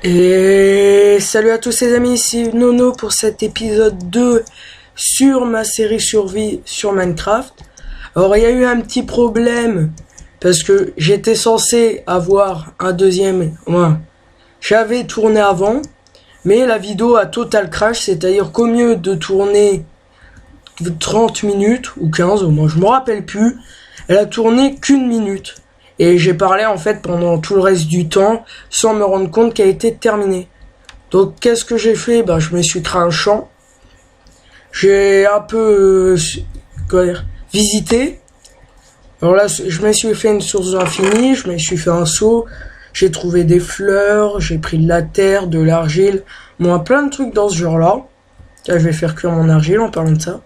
Et salut à tous les amis, ici Nono pour cet épisode 2 sur ma série survie sur Minecraft. Alors il y a eu un petit problème parce que j'étais censé avoir un deuxième, j'avais tourné avant, mais la vidéo a total crash, c'est-à-dire qu'au mieux de tourner 30 minutes ou 15, moi je me rappelle plus, elle a tourné qu'une minute. Et j'ai parlé en fait pendant tout le reste du temps sans me rendre compte qu'elle était terminée. Donc qu'est-ce que j'ai fait? Je me suis créé un champ. J'ai un peu visité. Alors là, je me suis fait une source infinie, je me suis fait un seau, j'ai trouvé des fleurs, j'ai pris de la terre, de l'argile, plein de trucs dans ce genre-là. Là, je vais faire cuire mon argile en parlant de ça.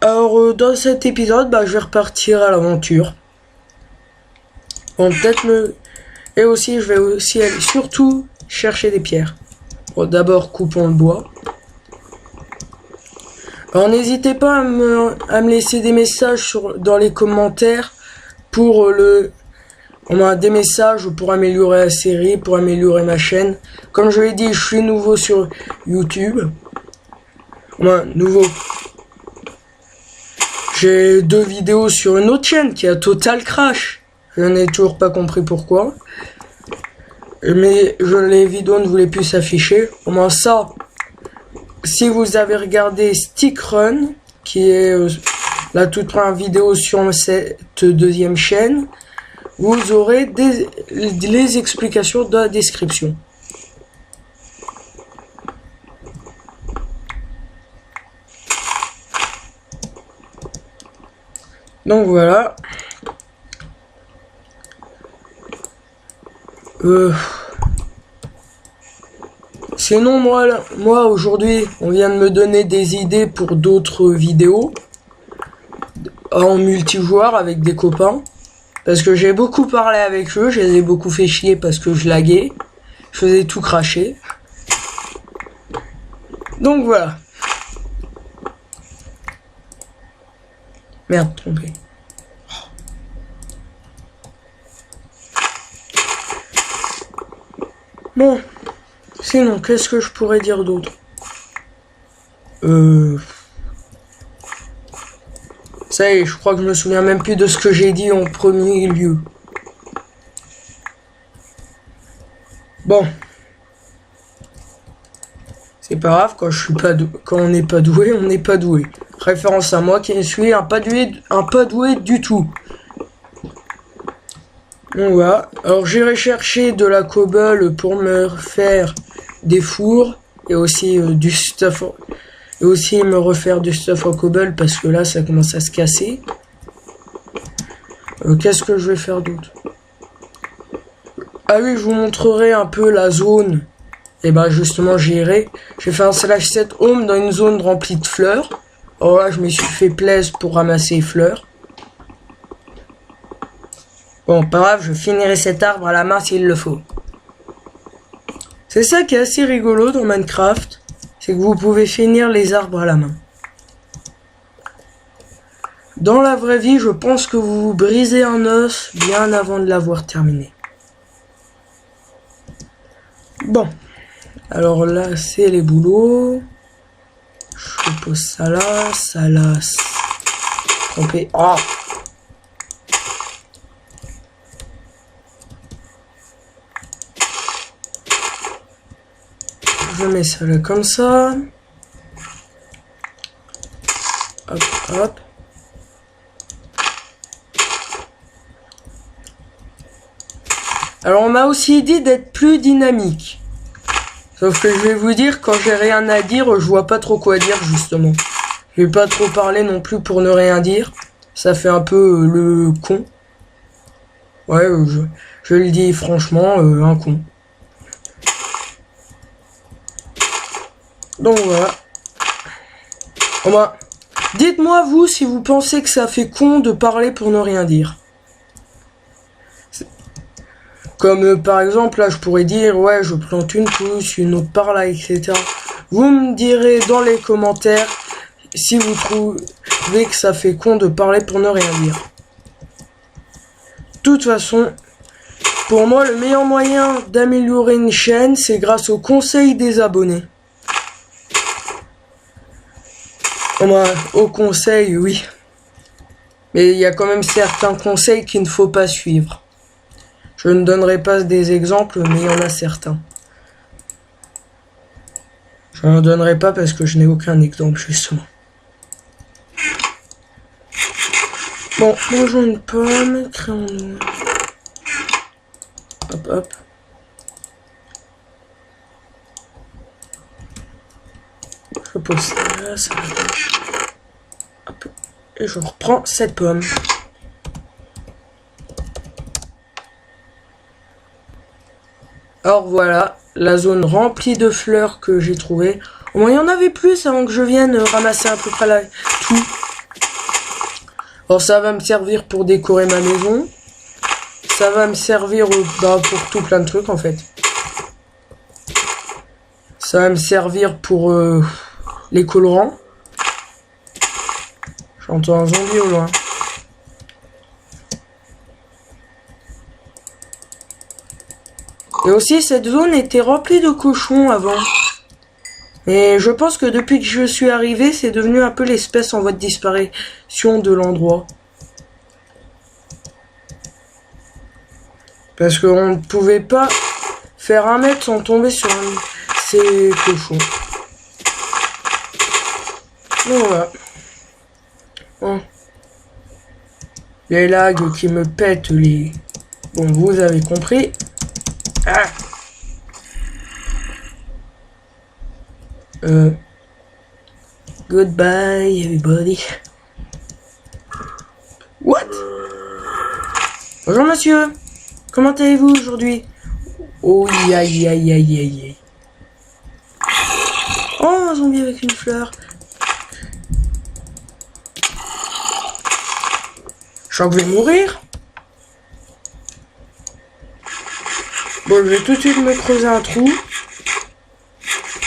Alors dans cet épisode, je vais repartir à l'aventure. Et aussi, je vais aussi aller surtout chercher des pierres. Bon, d'abord, coupons le bois. Alors n'hésitez pas à me laisser des messages dans les commentaires pour des messages pour améliorer la série, pour améliorer ma chaîne. Comme je l'ai dit, je suis nouveau sur YouTube. Nouveau. J'ai 2 vidéos sur une autre chaîne qui a total crash. Je n'ai toujours pas compris pourquoi. Mais les vidéos ne voulaient plus s'afficher. Au moins ça, si vous avez regardé Stick Run, qui est la toute première vidéo sur cette deuxième chaîne, vous aurez les explications dans la description. Donc voilà. Sinon moi aujourd'hui on vient de me donner des idées pour d'autres vidéos en multijoueur avec des copains, parce que j'ai beaucoup parlé avec eux, je les ai beaucoup fait chier parce que je laguais, je faisais tout cracher. Donc voilà. Merde, trompé. Bon, sinon, qu'est-ce que je pourrais dire d'autre? Ça y est, je crois que je me souviens même plus de ce que j'ai dit en premier lieu. Bon. C'est pas grave, quand on n'est pas doué, on n'est pas doué. Référence à moi qui suis un pas doué du tout. Donc voilà. Alors j'irai chercher de la cobble pour me refaire des fours et aussi du stuff. Et aussi me refaire du stuff en cobble parce que là ça commence à se casser. Qu'est-ce que je vais faire d'autre? Ah oui, je vous montrerai un peu la zone. Et justement j'irai. J'ai fait un /7 home dans une zone remplie de fleurs. Alors là je me suis fait plaisir pour ramasser les fleurs. Bon, pas grave, je finirai cet arbre à la main s'il le faut. C'est ça qui est assez rigolo dans Minecraft, c'est que vous pouvez finir les arbres à la main. Dans la vraie vie, je pense que vous vous brisez un os bien avant de l'avoir terminé. Bon, alors là, c'est les boulots. Je pose ça là, trompé. Oh! Je mets ça là comme ça. Hop, hop. Alors on m'a aussi dit d'être plus dynamique. Sauf que je vais vous dire, quand j'ai rien à dire, je vois pas trop quoi dire justement. Je vais pas trop parler non plus pour ne rien dire. Ça fait un peu le con. Ouais, je le dis franchement, un con. Donc voilà. Dites-moi vous si vous pensez que ça fait con de parler pour ne rien dire. Comme par exemple là je pourrais dire ouais je plante une pousse, une autre par là, etc. Vous me direz dans les commentaires si vous trouvez que ça fait con de parler pour ne rien dire. De toute façon, Pour moi, le meilleur moyen d'améliorer une chaîne, c'est grâce au conseil des abonnés. Au conseil, oui. Mais il y a quand même certains conseils qu'il ne faut pas suivre. Je ne donnerai pas des exemples, mais il y en a certains. Je n'en donnerai pas parce que je n'ai aucun exemple, justement. Bon, mangeons une pomme, créons-nous. Hop, hop. Je pose ça, ça va. Hop. Et je reprends cette pomme. Alors voilà, la zone remplie de fleurs que j'ai trouvées. Au moins il y en avait plus avant que je vienne ramasser à peu près tout. Alors ça va me servir pour décorer ma maison. Ça va me servir pour tout plein de trucs en fait. Ça va me servir pour les colorants. J'entends un zombie au loin. Et aussi, cette zone était remplie de cochons avant. Et je pense que depuis que je suis arrivé, c'est devenu un peu l'espèce en voie de disparition de l'endroit. Parce qu'on ne pouvait pas faire 1 mètre sans tomber sur ces cochons. Donc voilà. Bon. Les lags qui me pètent les... Bon, vous avez compris. Ah. Goodbye everybody. What? Bonjour monsieur. Comment allez-vous aujourd'hui? Oh aïe aïe aïe aïe aïe. Oh, un zombie avec une fleur. Je crois que je vais mourir. Bon, je vais tout de suite me creuser un trou.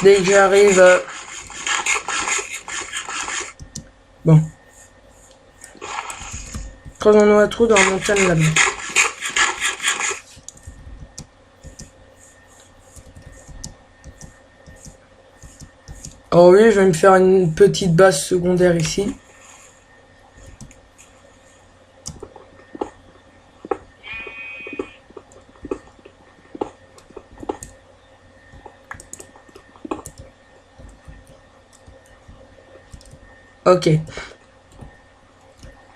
Dès que j'arrive... Bon. Creusons-nous un trou dans la montagne là-bas. Oh oui, je vais me faire une petite base secondaire ici. Ok.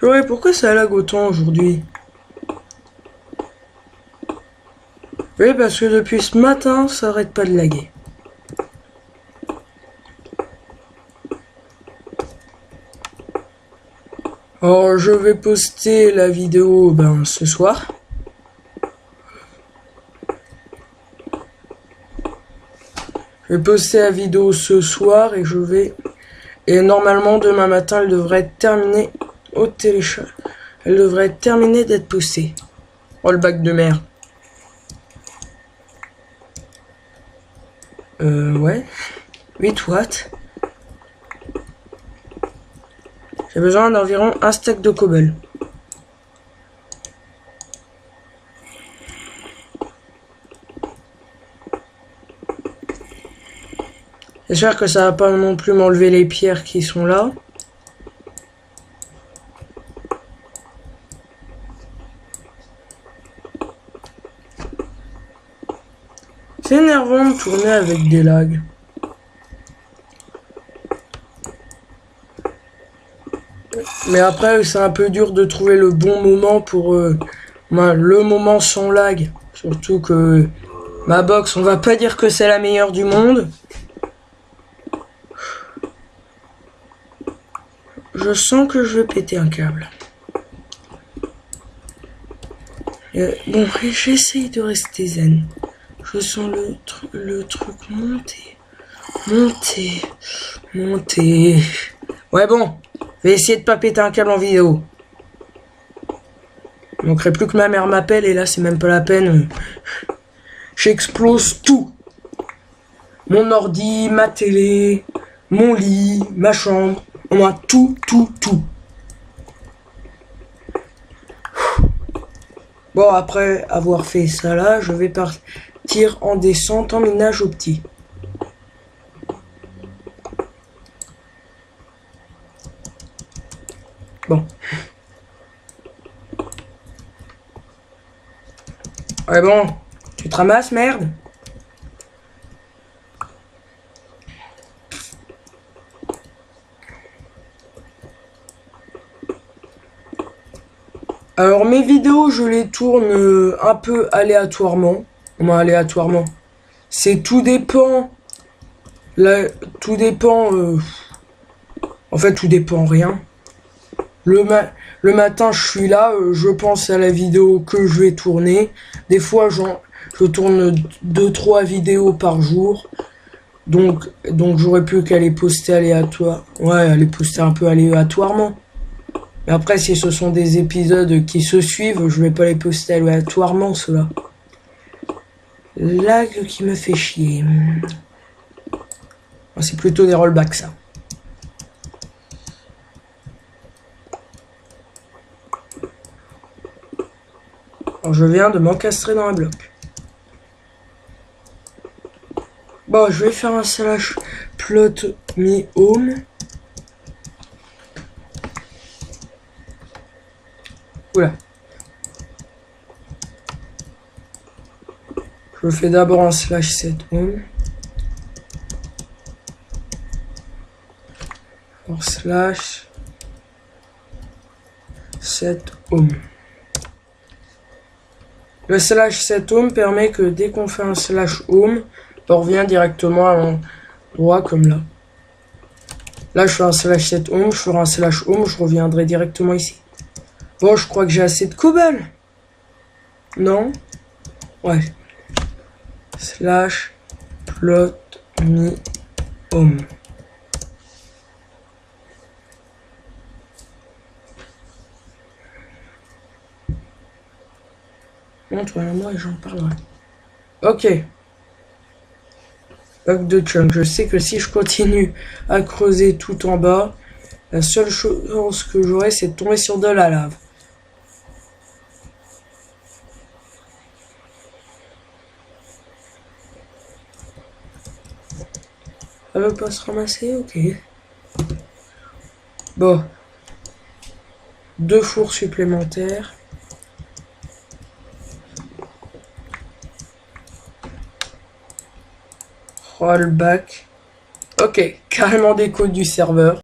Ouais, pourquoi ça lag autant aujourd'hui? Oui, parce que depuis ce matin, ça arrête pas de laguer. Alors, je vais poster la vidéo ce soir. Je vais poster la vidéo ce soir et je vais... Et normalement, demain matin, elle devrait être terminée au télécharge. Elle devrait être terminée d'être postée. Oh, le bac de mer. Ouais. 8 watts. J'ai besoin d'environ 1 stack de cobble. J'espère que ça va pas non plus m'enlever les pierres qui sont là. C'est énervant de tourner avec des lags. Mais après, c'est un peu dur de trouver le bon moment pour... le moment sans lag. Surtout que ma box, on va pas dire que c'est la meilleure du monde. Je sens que je vais péter un câble. Bon, j'essaye de rester zen. Je sens le truc monter. Monter. Ouais, bon. Je vais essayer de pas péter un câble en vidéo. Il manquerait plus que ma mère m'appelle et là, c'est même pas la peine. J'explose tout. Mon ordi, ma télé, mon lit, ma chambre. Au moins tout. Bon, Bon, après avoir fait ça là, je vais partir en descente en minage au petit. Bon. Ouais bon, tu te ramasses, merde. Alors mes vidéos, je les tourne un peu aléatoirement. Comment aléatoirement? C'est tout dépend. Là, tout dépend. En fait, tout dépend rien. Le matin, je suis là, je pense à la vidéo que je vais tourner. Des fois, je tourne 2-3 vidéos par jour. Donc j'aurais pu qu'à les poster aléatoirement. Ouais, à les poster un peu aléatoirement. Mais après, si ce sont des épisodes qui se suivent, je vais pas les poster aléatoirement, ceux-là. Lag qui me fait chier. C'est plutôt des rollbacks, ça. Alors, je viens de m'encastrer dans un bloc. Bon, je vais faire un slash plot me home. Oula. Je fais d'abord un slash set home. Alors slash set home. Le slash set home permet que dès qu'on fait un slash home, on revient directement à l'endroit comme là. Là, je fais un slash set home, je ferai un slash home, je reviendrai directement ici. Bon, je crois que j'ai assez de cobble. Non? Ouais. Slash plot me home. Montre-moi et j'en parlerai. Ok. Bug de chunk. Je sais que si je continue à creuser tout en bas, la seule chose que j'aurai, c'est de tomber sur de la lave. Elle veut pas se ramasser? Ok. Bon. 2 fours supplémentaires. Rollback. Ok, carrément des codes du serveur.